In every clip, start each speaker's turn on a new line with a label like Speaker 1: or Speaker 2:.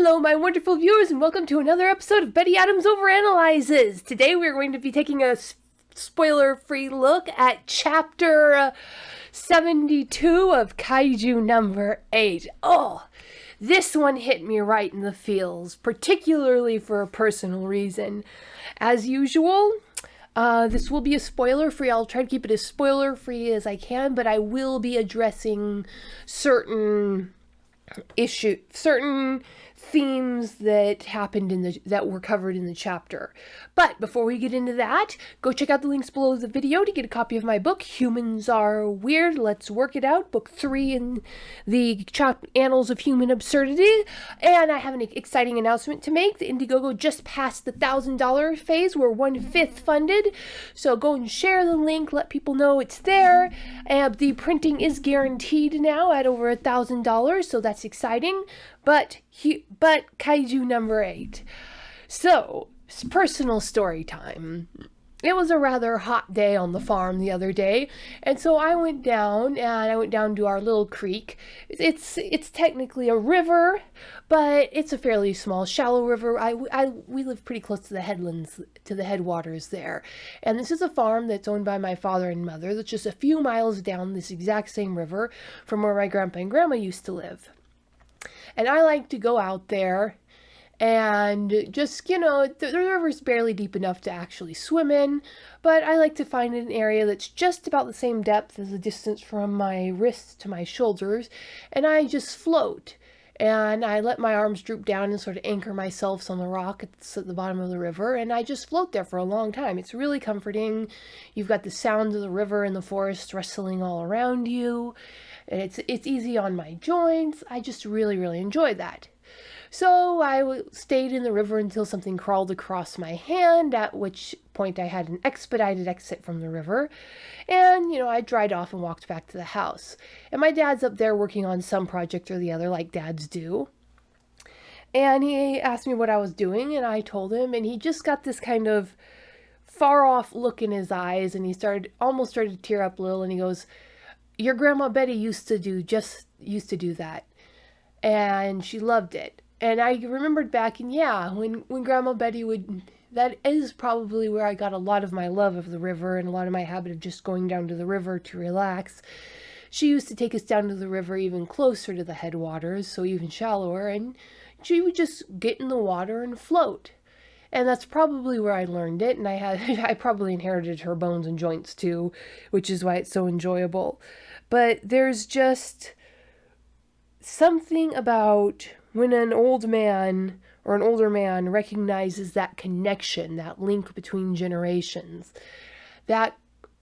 Speaker 1: Hello, my wonderful viewers, and welcome to another episode of Betty Adams Overanalyzes. Today we're going to be taking a spoiler-free look at Chapter 72 of Kaiju number 8. Oh, this one hit me right in the feels, particularly for a personal reason. As usual, this will be a spoiler-free. I'll try to keep it as spoiler-free as I can, but I will be addressing certain themes that happened that were covered in the chapter. But before we get into that, go check out the links below the video to get a copy of my book, Humans Are Weird, Let's Work It Out, book 3 in the Annals of Human Absurdity. And I have an exciting announcement to make. The Indiegogo just passed the $1,000 phase. We're 1/5 funded. So go and share the link, let people know it's there. And the printing is guaranteed now at over $1,000, so that's exciting. But Kaiju number 8. So, personal story time. It was a rather hot day on the farm the other day, and so I went down to our little creek. It's technically a river, but it's a fairly small, shallow river. We live pretty close to the headlands, to the headwaters there. And this is a farm that's owned by my father and mother that's just a few miles down this exact same river from where my grandpa and grandma used to live. And I like to go out there and just, the river's barely deep enough to actually swim in, but I like to find an area that's just about the same depth as the distance from my wrists to my shoulders, and I just float. And I let my arms droop down and sort of anchor myself on the rock at the bottom of the river, and I just float there for a long time. It's really comforting. You've got the sound of the river and the forest rustling all around you. And it's easy on my joints. I just really, really enjoy that. So I stayed in the river until something crawled across my hand, at which point I had an expedited exit from the river. And, I dried off and walked back to the house. And my dad's up there working on some project or the other, like dads do. And he asked me what I was doing, and I told him, and he just got this kind of far-off look in his eyes, and he almost started to tear up a little, and he goes, "Your Grandma Betty used to do that, and she loved it." And I remembered back, and yeah, when Grandma Betty that is probably where I got a lot of my love of the river and a lot of my habit of just going down to the river to relax. She used to take us down to the river even closer to the headwaters, so even shallower, and she would just get in the water and float. And that's probably where I learned it, and I probably inherited her bones and joints too, which is why it's so enjoyable. But there's just something about when an old man or an older man recognizes that connection, that link between generations, that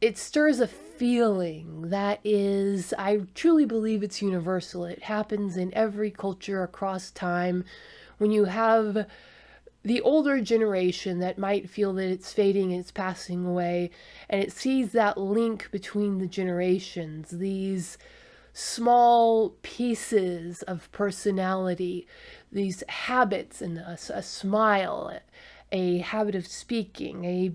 Speaker 1: it stirs a feeling that is, I truly believe it's universal. It happens in every culture across time. When you have the older generation that might feel that it's fading, it's passing away, and it sees that link between the generations, these small pieces of personality, these habits, and a smile, a habit of speaking, a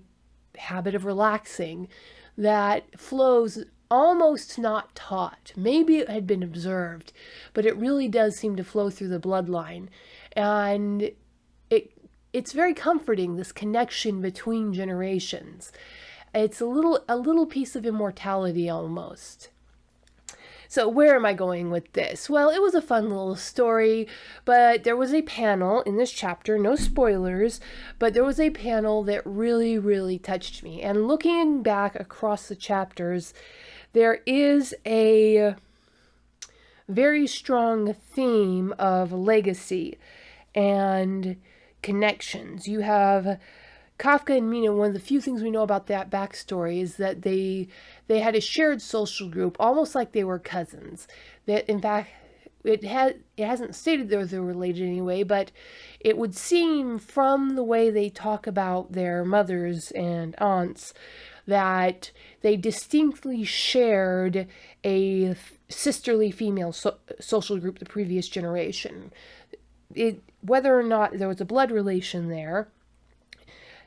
Speaker 1: habit of relaxing that flows almost not taught. Maybe it had been observed, but it really does seem to flow through the bloodline. And it's very comforting, this connection between generations. It's a little piece of immortality almost. So where am I going with this? Well, it was a fun little story, but there was a panel in this chapter, no spoilers, but there was a panel that really, really touched me. And looking back across the chapters, there is a very strong theme of legacy and connections. You have Kafka and Mina. One of the few things we know about that backstory is that they had a shared social group, almost like they were cousins. That, in fact, it hasn't stated they're related anyway, but it would seem from the way they talk about their mothers and aunts that they distinctly shared a sisterly female social group the previous generation. Whether or not there was a blood relation there,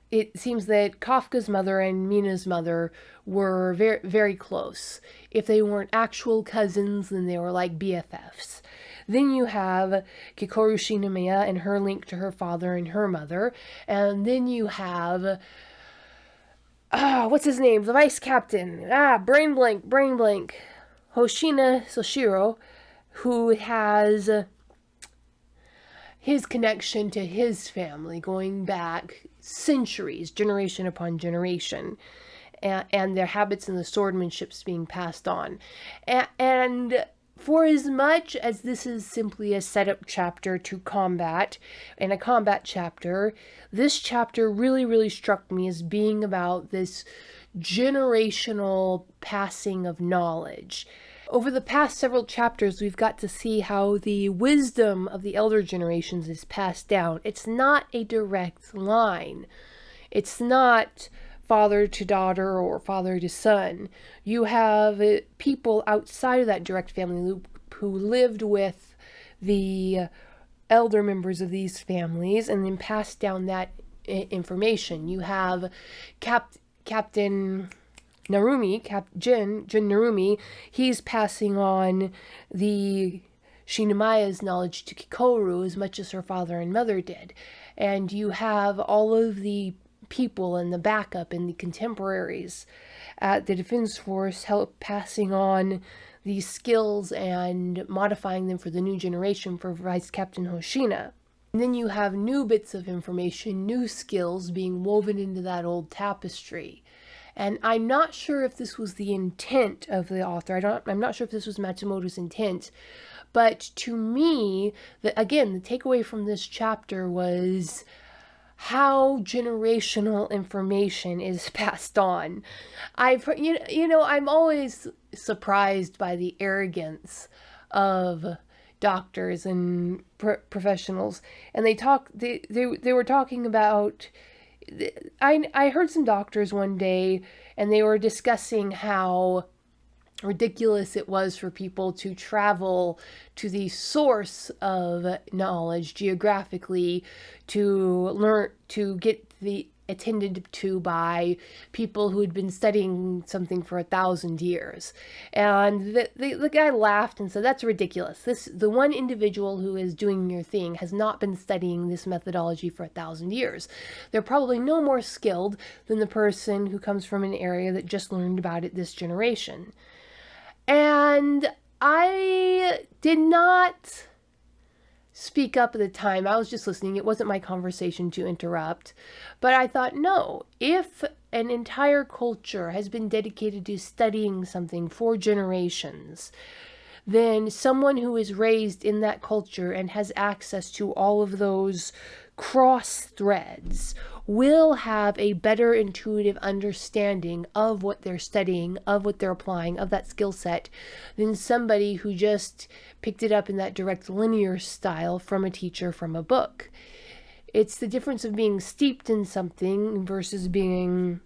Speaker 1: it seems that Kafka's mother and Mina's mother were very, very close. If they weren't actual cousins, then they were like BFFs. Then you have Kikoru Shinomiya and her link to her father and her mother. And then you have, what's his name? The vice captain. Brain blank. Hoshina Soshiro, who has his connection to his family going back centuries, generation upon generation, and their habits and the swordmanships being passed on. And for as much as this is simply a setup chapter to combat, and a combat chapter, this chapter really struck me as being about this generational passing of knowledge. Over the past several chapters, we've got to see how the wisdom of the elder generations is passed down. It's not a direct line. It's not father to daughter or father to son. You have people outside of that direct family loop who lived with the elder members of these families and then passed down that information. You have Captain Narumi, Jin Narumi, he's passing on the Shinomiya's knowledge to Kikoru as much as her father and mother did. And you have all of the people and the backup and the contemporaries at the Defense Force help passing on these skills and modifying them for the new generation for Vice Captain Hoshina. And then you have new bits of information, new skills being woven into that old tapestry. And I'm not sure if this was the intent of the author. I'm not sure if this was Matsumoto's intent. But to me, the takeaway from this chapter was how generational information is passed on. I'm always surprised by the arrogance of doctors and professionals. And they were talking about, I heard some doctors one day, and they were discussing how ridiculous it was for people to travel to the source of knowledge geographically to learn, to get attended to by people who had been studying something for 1,000 years. And the guy laughed and said, that's ridiculous. The one individual who is doing your thing has not been studying this methodology for 1,000 years. They're probably no more skilled than the person who comes from an area that just learned about it this generation. And I did not speak up at the time. I was just listening. It wasn't my conversation to interrupt. But I thought, no, if an entire culture has been dedicated to studying something for generations, then someone who is raised in that culture and has access to all of those cross threads will have a better intuitive understanding of what they're studying, of what they're applying, of that skill set, than somebody who just picked it up in that direct linear style from a teacher from a book. It's the difference of being steeped in something versus being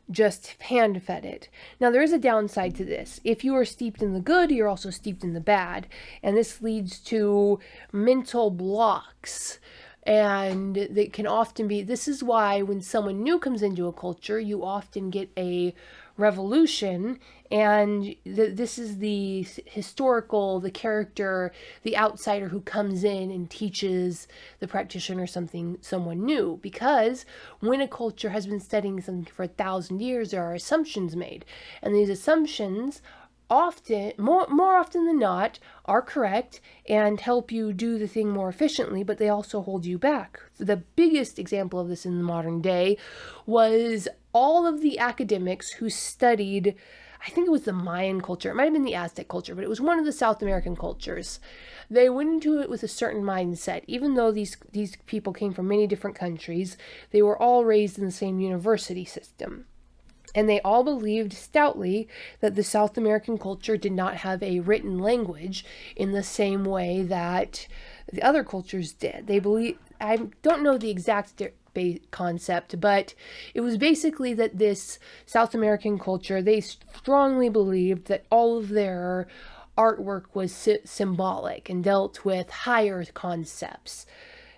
Speaker 1: just hand-fed it. Now, there is a downside to this. If you are steeped in the good, you're also steeped in the bad. And this leads to mental blocks. And that can often be, this is why when someone new comes into a culture, you often get a revolution. And this is the historical, the character, the outsider who comes in and teaches the practitioner someone new. Because when a culture has been studying something for 1,000 years, there are assumptions made. And these assumptions often, more often than not, are correct and help you do the thing more efficiently, but they also hold you back. The biggest example of this in the modern day was all of the academics who studied, I think it was the Mayan culture, it might have been the Aztec culture, but it was one of the South American cultures. They went into it with a certain mindset. Even though these people came from many different countries, they were all raised in the same university system. And they all believed stoutly that the South American culture did not have a written language in the same way that the other cultures did. They believe, I don't know the exact concept, but it was basically that this South American culture, they strongly believed that all of their artwork was symbolic and dealt with higher concepts,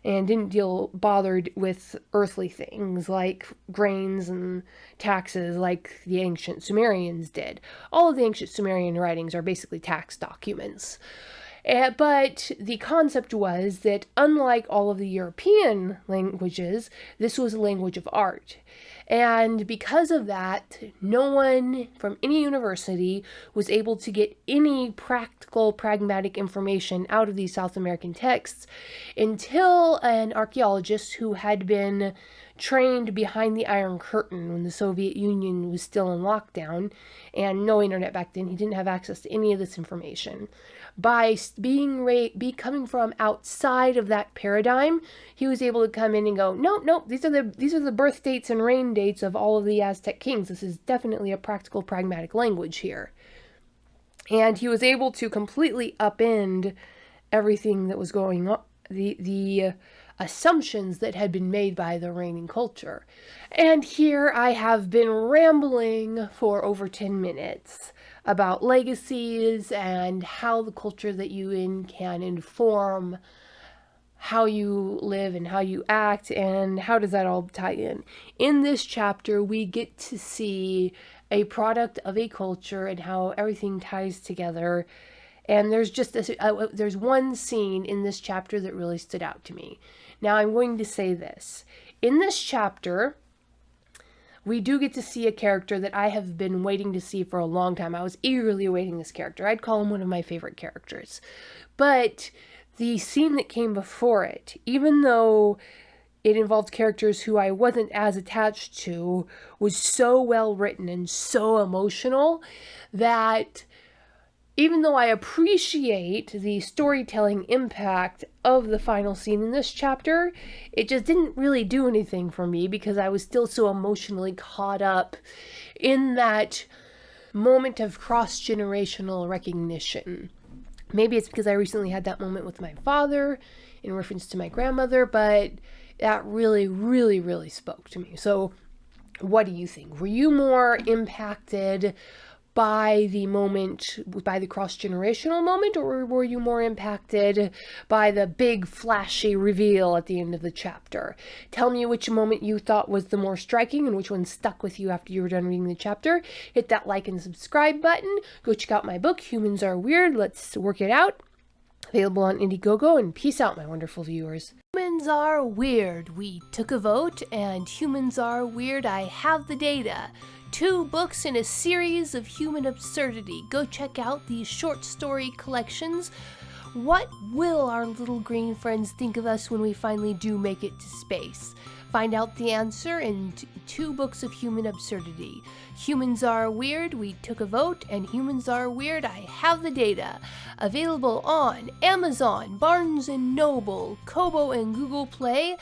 Speaker 1: and didn't bothered with earthly things like grains and taxes like the ancient Sumerians did. All of the ancient Sumerian writings are basically tax documents. But the concept was that unlike all of the European languages, this was a language of art. And because of that, no one from any university was able to get any practical, pragmatic information out of these South American texts until an archaeologist who had been trained behind the Iron Curtain when the Soviet Union was still in lockdown and no internet back then. He didn't have access to any of this information. By coming from outside of that paradigm, he was able to come in and go, no, these are the birth dates and reign dates of all of the Aztec kings. This is definitely a practical, pragmatic language here. And he was able to completely upend everything that was going on, the assumptions that had been made by the reigning culture. And here I have been rambling for over 10 minutes about legacies and how the culture that you in can inform how you live and how you act, and how does that all tie in. In this chapter, we get to see a product of a culture and how everything ties together. And there's just this, there's one scene in this chapter that really stood out to me. Now I'm going to say this. In this chapter, we do get to see a character that I have been waiting to see for a long time. I was eagerly awaiting this character. I'd call him one of my favorite characters. But the scene that came before it, even though it involved characters who I wasn't as attached to, was so well written and so emotional that even though I appreciate the storytelling impact of the final scene in this chapter, it just didn't really do anything for me because I was still so emotionally caught up in that moment of cross-generational recognition. Maybe it's because I recently had that moment with my father in reference to my grandmother, but that really, really, really spoke to me. So what do you think? Were you more impacted by the moment, by the cross-generational moment, or were you more impacted by the big flashy reveal at the end of the chapter? Tell me which moment you thought was the more striking and which one stuck with you after you were done reading the chapter. Hit that like and subscribe button. Go check out my book, Humans Are Weird. Let's work it out. Available on Indiegogo, and peace out, my wonderful viewers. Humans are weird. We took a vote, and humans are weird. I have the data. 2 books in a series of human absurdity. Go check out these short story collections. What will our little green friends think of us when we finally do make it to space? Find out the answer in 2 books of human absurdity. Humans Are Weird, We Took a Vote, and Humans Are Weird, I Have the Data. Available on Amazon, Barnes & Noble, Kobo, and Google Play.